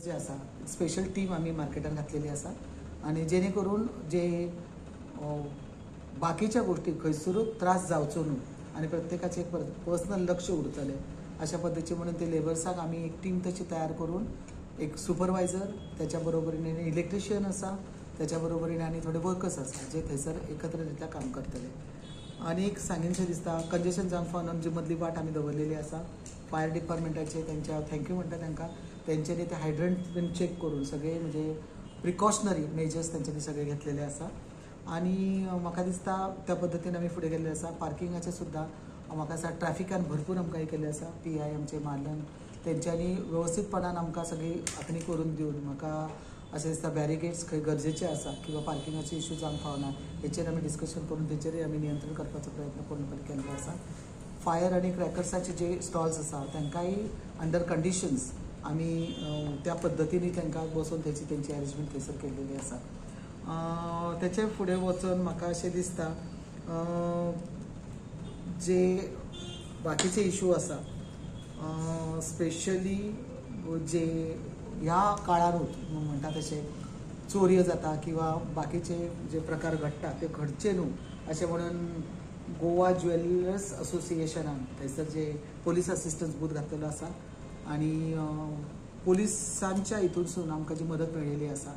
जे आसा special team आम्ही मार्केटान घातलेली आसा आणि जेणे करून जे बाकीच्या गोष्टी खंयसरूच त्रास जावचो न्हू आणि प्रत्येकाचे एक पर्सनल लक्ष उरतले अशा पद्धतीचे म्हणून ते लेबर्साक आम्ही एक टीम तशी तयार करून एक सुपरवायझर त्याच्या बरोबरीने इलेक्ट्रिशियन आसा त्याच्या बरोबरीने आणि थोडे वर्कर्स आसा जे थंयसर एकत्रितरित्या काम करतले आणि एक सांगीनशें दिसता कंजेशन जावंक फावना जी मदली वाट आमी दवरलेली आसा फायर डिपार्टमेंटाचे त्यांच्या थँक्यू म्हणटा तांकां तेंच्यांनी ते हायड्रंट बीन चेक करून सगळे म्हणजे प्रिकॉशनरी मेजर्स तेंच्यांनी सगळे घेतलेले आसा आणि म्हाका दिसता त्या पद्दतीन आमी फुडें गेल्ले आसा पार्किंगाचे सुद्दां म्हाका दिसता ट्रॅफिकान भरपूर आमकां हे केल्ले आसा PI आमचे मारलन तेंच्यांनी वेवस्थीतपणान आमकां सगळी आखणी करून दिवन म्हाका अशें दिसता बॅरिकेड्स खंय गरजेचे आसा किंवा पार्किंगाचे इश्यू जावंक फावना हेचेर आमी डिस्कशन करून तेचेरय आमी नियंत्रण करपाचो प्रयत्न पूर्णपणे केल्लो आसा फायर आणि क्रॅकर्साचे जे स्टॉल्स आसा तांकांय अंडर कंडिशन्स आमी त्या पद्दतीन तांकां बसून तेंची अरेंजमेंट थंयसर केल्लेली आसा तेचे फुडें वचून म्हाका अशें दिसता जे बाकीचे इश्यू आसा स्पेशली जे ह्या काळारूच म्हणटा तशें चोरयो जाता किंवा बाकीचे जे प्रकार घडटा ते घडचे न्हू अशें म्हणून गोवा ज्वेलर्स असोसिएशनान थंयसर जे पोलीस असिस्टंट बूथ घातलेलो आसा आणि पोलिसांच्या हितूनसून आमकां जी मदत मेळिल्ली आसा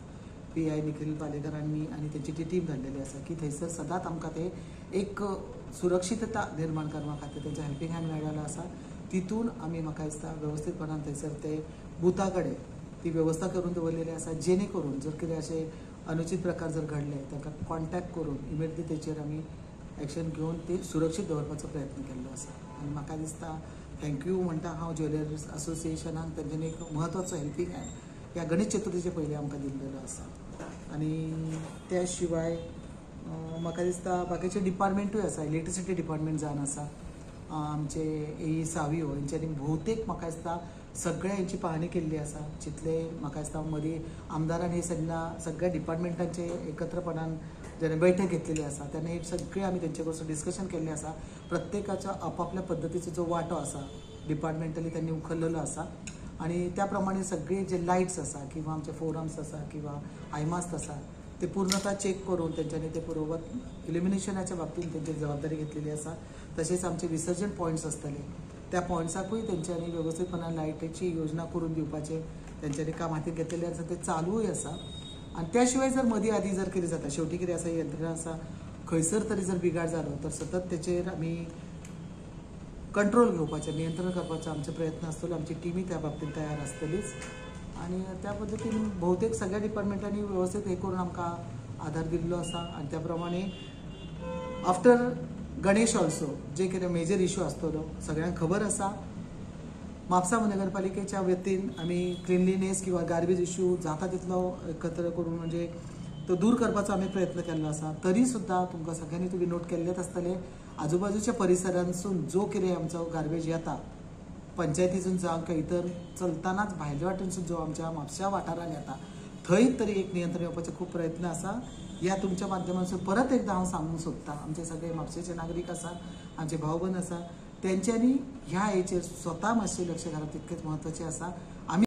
PI निखिल पालेकरांनी आणि त्यांची ती टीम धाडलेली आसा की थंयसर सदांच आमकां ते एक सुरक्षितता निर्माण करपा खातीर तेंचे हेल्पिंग हँड मेळिल्लो आसा तितून आमी म्हाका दिसता वेवस्थीतपणान थंयसर ते बुथा कडेन ती वेवस्था करून दवरलेली आसा जेणे करून जर कितें अशें अनुचित प्रकार जर घडले ताका कॉन्टॅक्ट करून इमिडियटली तेचेर आमी एक्शन घेवन ती सुरक्षीत दवरपाचो प्रयत्न केल्लो आसा आनी म्हाका दिसता थँक्यू म्हणटा हांव ज्वेलर्स असोसिएशनाक तेंच्यांनी एक म्हत्वाचो हेल्पिंग हँड ह्या गणेश चतुर्थीचे पयलीं आमकां दिल्लेलो आसा आनी त्या शिवाय म्हाका दिसता बाकीचे डिपार्टमेंटूय आसा इलेक्ट्रिसिटी डिपार्टमेंट जावन आसा आमचे AE सावियो हेंच्यांनी भोवतेक म्हाका दिसता सगळ्या हेंची पाहणी केल्ली आसा जितले म्हाका दिसता मदीं आमदारान हे सगळ्या डिपार्टमेंटांचे एकत्रपणान जेन्ना बैठक घेतलेली आसा तेन्ना हे सगळे आमी तेंचे कडसून डिस्कशन केल्लें आसा प्रत्येकाच्या आपापल्या पद्दतीचो जो वांटो आसा डिपार्टमेंटली त्यांनी उखल्लेलो आसा आणि त्या प्रमाणे सगळे जे लायट्स आसा किंवा आमचे फोरम्स आसा किंवा आयमास्ट आसा ते पूर्णता चेक करून तेंच्यांनी ते पुरोवत इल्युमिनेशनाच्या बाबतींत तेंची जबाबदारी घेतलेली आसा तशेंच आमचे विसर्जन पॉयंट्स आसतले त्या पॉयंट्साकूय तेंच्यांनी वेवस्थीतपणान लायटीची योजना करून दिवपाचे तेंच्यांनी काम हातीन घेतलेलें आसा ते चालूय आसा आणि त्या शिवाय जर मदीं आदी जर कितें जाता शेवटी कितें आसा यंत्रणा आसा खंयसर तरी जर बिगाड जालो तर सतत तेचेर आमी कंट्रोल घेवपाचें नियंत्रण करपाचो आमचे प्रयत्न आसतलो आमची टिमी त्या बाबतींत तयार आसतलीच आणि त्या पद्दतीन भोवतेक सगळ्या डिपार्टमेंटांनी वेवस्थीत हे करून आमकां आधार दिल्लो आसा आणि त्या प्रमाणे आफ्टर गणेश ऑल्सो जे कितें मेजर इश्यू आसतलो सगळ्यांक खबर आसा म्हापसा महानगरपालिकेच्या वतीन आमी क्लिनलीनेस किंवा गार्बेज इश्यू जाता तितलो एकत्र करून म्हणजे तो दूर करपाचो आमी प्रयत्न केल्लो आसा तरी सुद्दां तुमकां सगळ्यांनी तुमी नोट केल्लेच आसतले आजूबाजूच्या परिसरांसून जो कितें आमचो गार्बेज येता पंचायतीसून जावं किंवा इतर चलतानाच भायल्या वाटेनसून जो आमच्या म्हापशा वाठारान येता थंय तरी एक नियंत्रण येवपाचो खूब प्रयत्न आसा ह्या तुमच्या माध्यमांतसून परत एकदा हांव सांगूंक सोदता आमचे सगळे म्हापशेचे नागरीक आसा आमचे भाव भयण आसा तेंच्यांनी ह्या हेचेर स्वता मातशें लक्ष घालप तितकेच म्हत्वाचें आसा आमी